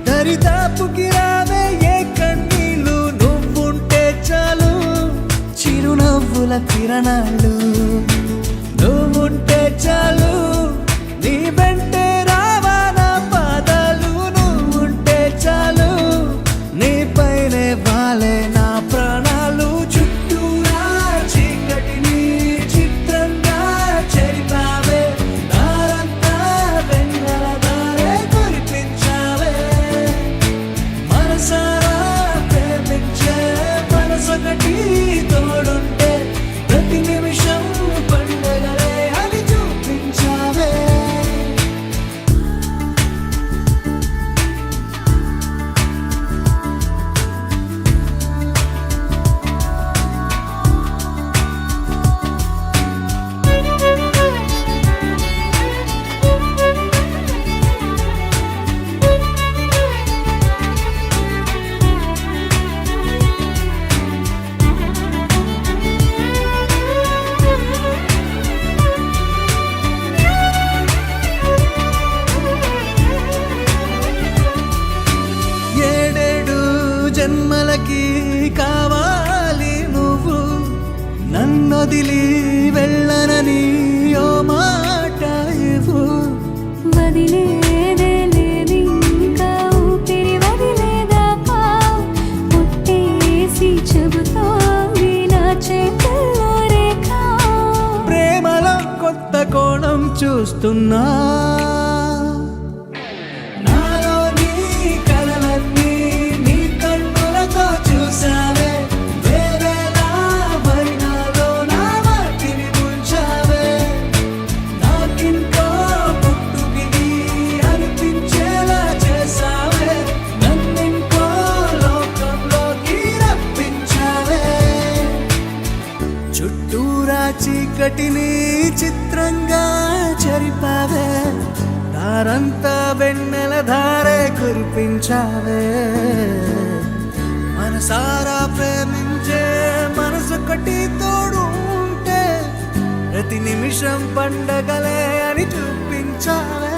దరిదాపుకి రావే ఏ కన్నీళ్ళు, నువ్వుంటే చాలు చిరునవ్వుల కిరణాలు. నువ్వుంటే చాలు నీ వెంటే రావా నా పాదాలు. నువ్వుంటే చాలు నీ పైనే వాలే నా ప్రాణాలు. చుట్టూరా చీకటిని చిత్రంగా చెరిపావే, దారంతా వెన్నెల దారే కురిపించావే. మనసారా ప్రేమించే మనసొకటి తోడుంటే ప్రతి నిమిషం పండగలే అని చూపించావే. ఏడేడు జన్మలకి కావాలి నువ్వు, నన్నొదిలి వెళ్ళనని ఓ మాట ఇవ్వు. వదిలేదే లేదు ఇంకా ఊపిరి వదిలేదాకా, పుట్టేసి చెబుతోంది నా చేతుల్లో రేఖ. ప్రేమలో కొత్త కోణం చూస్తున్నా, నాలో నీ కలలన్నీ నీ కన్నులతో చూసావే. వేరేలా మరి నాలో నా వాటిని ముంచావే. నాకింకో పుట్టుకిది అనిపించేలా చేసావే. నన్నింకో లోకంలోకి రప్పించావే. చుట్టూరా చీకటిని చిత్రంగా చెరిపావే, దారంతా వెన్నెల ధారే కురిపించావే. మనసారా ప్రేమించే మనసొకటి తోడు ఉంటే ప్రతి నిమిషం పండగలే అని చూపించావే.